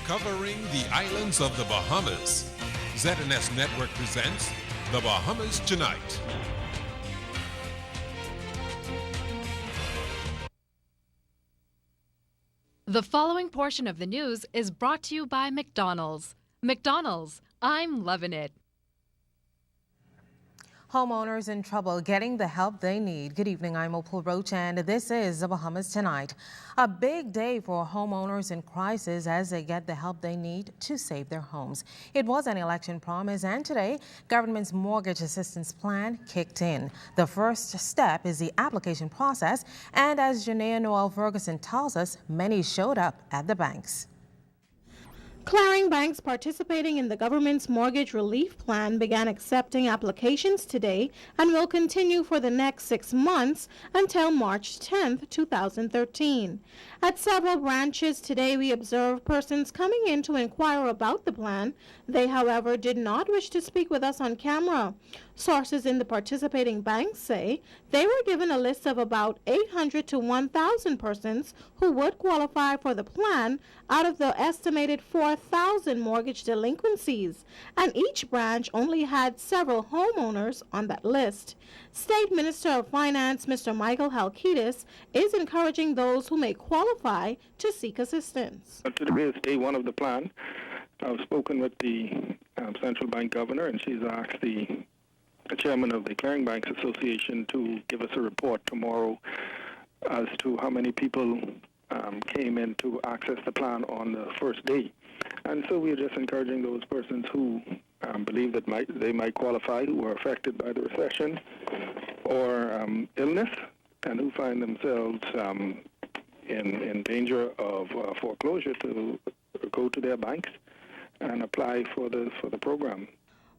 Covering the islands of the Bahamas, ZNS Network presents The Bahamas Tonight. The following portion of the news is brought to you by McDonald's. McDonald's, I'm loving it. Homeowners in trouble getting the help they need. Good evening, I'm Opal Roach, and this is The Bahamas Tonight. A big day for homeowners in crisis as they get the help they need to save their homes. It was an election promise, and today, government's mortgage assistance plan kicked in. The first step is the application process, and as Janaea Noel Ferguson tells us, many showed up at the banks. Clearing banks participating in the government's mortgage relief plan began accepting applications today and will continue for the next 6 months until March 10, 2013. At several branches today, we observed persons coming in to inquire about the plan. They, however, did not wish to speak with us on camera. Sources in the participating banks say they were given a list of about 800 to 1,000 persons who would qualify for the plan out of the estimated 4,000 mortgage delinquencies, and each branch only had several homeowners on that list. State Minister of Finance, Mr. Michael Halkitis, is encouraging those who may qualify to seek assistance. Today is day one of the plan. I've spoken with the central bank governor, and she's asked the chairman of the Clearing Banks Association to give us a report tomorrow as to how many people came in to access the plan on the first day. And so we're just encouraging those persons who believe that they might qualify, who are affected by the recession or illness, and who find themselves in danger of foreclosure, to go to their banks and apply for the program.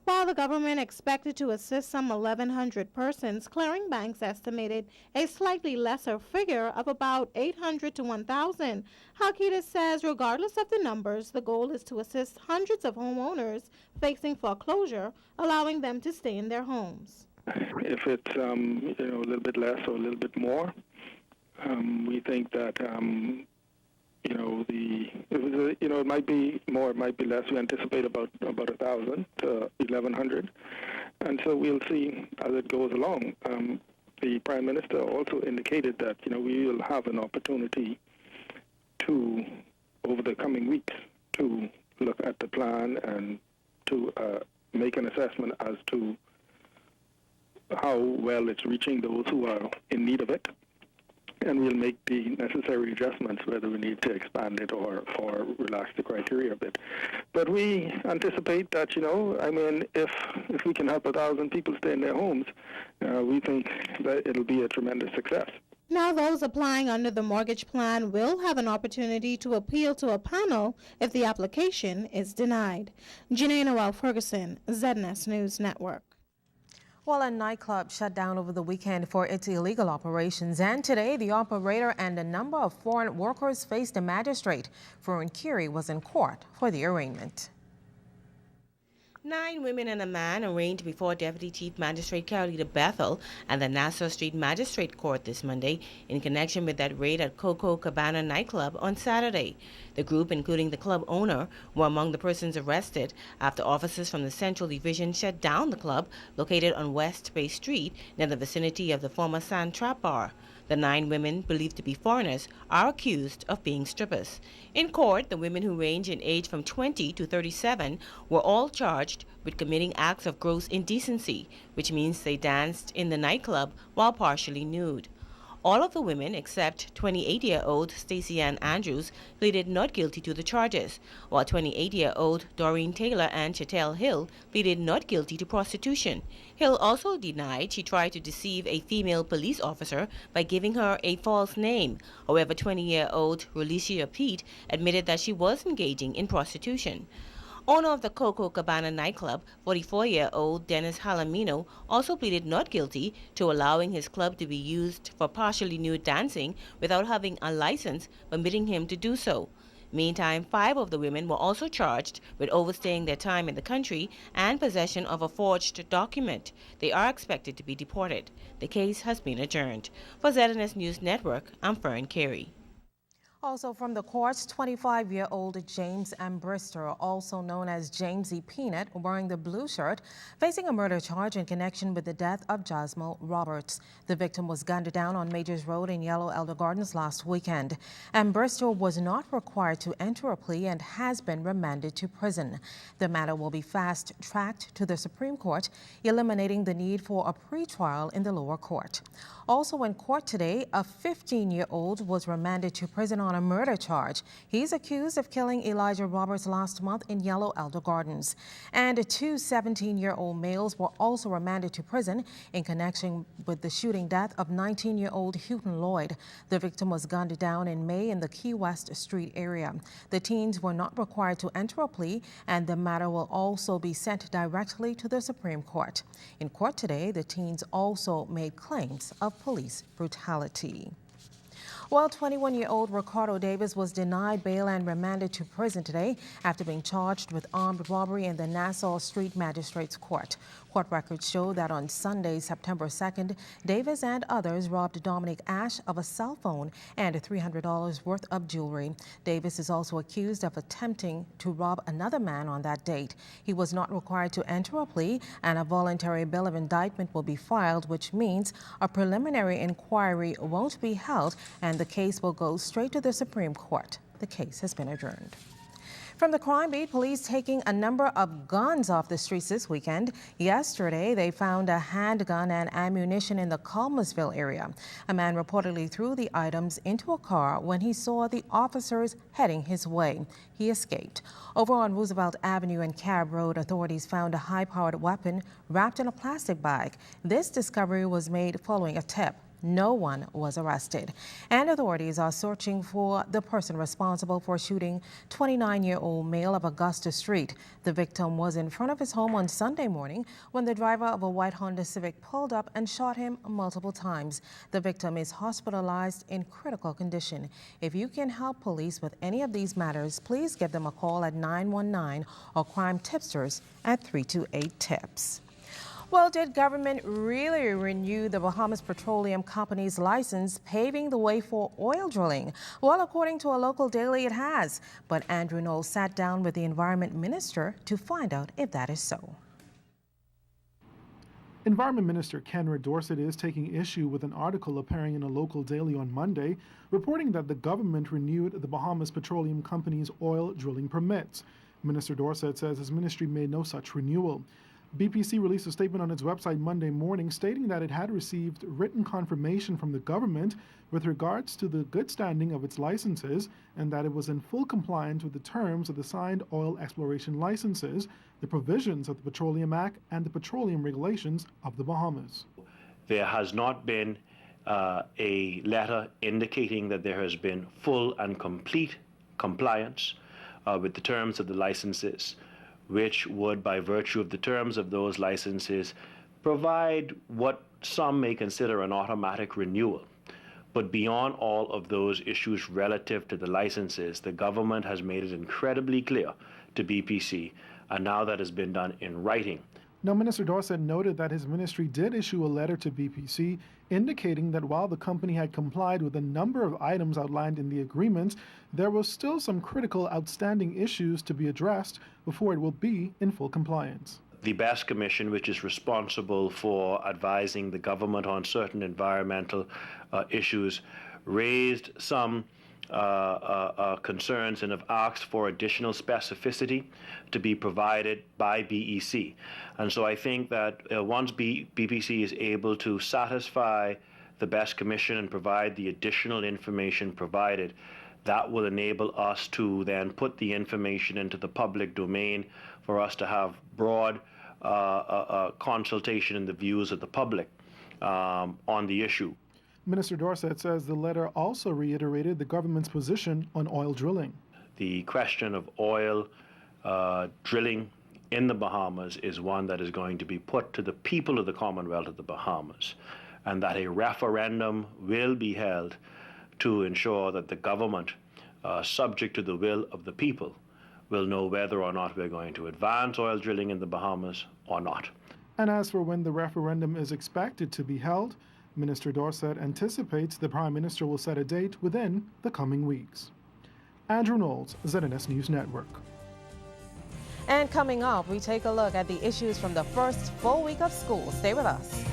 While the government expected to assist some 1,100 persons, clearing banks estimated a slightly lesser figure of about 800 to 1,000. Halkitis says regardless of the numbers, the goal is to assist hundreds of homeowners facing foreclosure, allowing them to stay in their homes. If it's a little bit less or a little bit more, we think that it might be more, it might be less. We anticipate about 1,000 to 1,100, and so we'll see as it goes along. The Prime Minister also indicated that we will have an opportunity to, over the coming weeks, to look at the plan and to make an assessment as to how well it's reaching those who are in need of it. And we'll make the necessary adjustments, whether we need to expand it or relax the criteria a bit. But we anticipate that, if we can help 1,000 people stay in their homes, we think that it'll be a tremendous success. Now those applying under the mortgage plan will have an opportunity to appeal to a panel if the application is denied. Janaea Noel Ferguson, ZNS News Network. Well, a nightclub shut down over the weekend for its illegal operations, and today the operator and a number of foreign workers faced a magistrate. Fern Curie was in court for the arraignment. 9 women and a man arraigned before Deputy Chief Magistrate Carolina Bethel and the Nassau Street Magistrate Court this Monday in connection with that raid at Coco Cabana nightclub on Saturday. The group, including the club owner, were among the persons arrested after officers from the Central Division shut down the club located on West Bay Street near the vicinity of the former Sand Trap Bar. The 9 women, believed to be foreigners, are accused of being strippers. In court, the women, who range in age from 20 to 37, were all charged with committing acts of gross indecency, which means they danced in the nightclub while partially nude. All of the women, except 28-year-old Stacey Ann Andrews, pleaded not guilty to the charges, while 28-year-old Doreen Taylor and Chattel Hill pleaded not guilty to prostitution. Hill also denied she tried to deceive a female police officer by giving her a false name. However, 20-year-old Relicia Pete admitted that she was engaging in prostitution. Owner of the Coco Cabana nightclub, 44-year-old Dennis Halamino, also pleaded not guilty to allowing his club to be used for partially nude dancing without having a license permitting him to do so. Meantime, 5 of the women were also charged with overstaying their time in the country and possession of a forged document. They are expected to be deported. The case has been adjourned. For ZNS News Network, I'm Fern Carey. Also from the courts, 25-year-old James M. Brister, also known as James E. Peanut, wearing the blue shirt, facing a murder charge in connection with the death of Jasmine Roberts. The victim was gunned down on Majors Road in Yellow Elder Gardens last weekend. And Brister was not required to enter a plea and has been remanded to prison. The matter will be fast-tracked to the Supreme Court, eliminating the need for a pretrial in the lower court. Also in court today, a 15-year-old was remanded to prison on a murder charge. He's accused of killing Elijah Roberts last month in Yellow Elder Gardens. And two 17-year-old males were also remanded to prison in connection with the shooting death of 19-year-old Houghton Lloyd. The victim was gunned down in May in the Key West Street area. The teens were not required to enter a plea, and the matter will also be sent directly to the Supreme Court. In court today, the teens also made claims of police brutality. Well, 21-year-old Ricardo Davis was denied bail and remanded to prison today after being charged with armed robbery in the Nassau Street Magistrates Court. Court records show that on Sunday, September 2nd, Davis and others robbed Dominic Ash of a cell phone and $300 worth of jewelry. Davis is also accused of attempting to rob another man on that date. He was not required to enter a plea, and a voluntary bill of indictment will be filed, which means a preliminary inquiry won't be held and the case will go straight to the Supreme Court. The case has been adjourned. From the crime beat, police taking a number of guns off the streets this weekend. Yesterday, they found a handgun and ammunition in the Culmersville area. A man reportedly threw the items into a car when he saw the officers heading his way. He escaped. Over on Roosevelt Avenue and Cab Road, authorities found a high-powered weapon wrapped in a plastic bag. This discovery was made following a tip. No one was arrested, and authorities are searching for the person responsible for shooting 29-year-old male of Augusta Street. The victim was in front of his home on Sunday morning when the driver of a white Honda Civic pulled up and shot him multiple times. The victim is hospitalized in critical condition. If you can help police with any of these matters, please give them a call at 919 or crime tipsters at 328-TIPS. Well, did government really renew the Bahamas Petroleum Company's license, paving the way for oil drilling? Well, according to a local daily, it has. But Andrew Knowles sat down with the Environment Minister to find out if that is so. Environment Minister Kenred Dorsett is taking issue with an article appearing in a local daily on Monday, reporting that the government renewed the Bahamas Petroleum Company's oil drilling permits. Minister Dorsett says his ministry made no such renewal. BPC released a statement on its website Monday morning stating that it had received written confirmation from the government with regards to the good standing of its licenses and that it was in full compliance with the terms of the signed oil exploration licenses, the provisions of the Petroleum Act, and the petroleum regulations of the Bahamas. There has not been a letter indicating that there has been full and complete compliance with the terms of the licenses, which would, by virtue of the terms of those licenses, provide what some may consider an automatic renewal. But beyond all of those issues relative to the licenses, the government has made it incredibly clear to BPC, and now that has been done in writing. Now, Minister Dorsett noted that his ministry did issue a letter to BPC indicating that while the company had complied with a number of items outlined in the agreements, there was still some critical outstanding issues to be addressed before it will be in full compliance. The BES Commission, which is responsible for advising the government on certain environmental issues, raised some concerns and have asked for additional specificity to be provided by BEC. And so I think that once BPC is able to satisfy the BES Commission and provide the additional information provided, that will enable us to then put the information into the public domain for us to have broad consultation in the views of the public on the issue. Minister Dorsett says the letter also reiterated the government's position on oil drilling. The question of oil drilling in the Bahamas is one that is going to be put to the people of the Commonwealth of the Bahamas, and that a referendum will be held to ensure that the government, subject to the will of the people, will know whether or not we're going to advance oil drilling in the Bahamas or not. And as for when the referendum is expected to be held, Minister Dorset anticipates the Prime Minister will set a date within the coming weeks. Andrew Knowles, ZNS News Network. And coming up, we take a look at the issues from the first full week of school. Stay with us.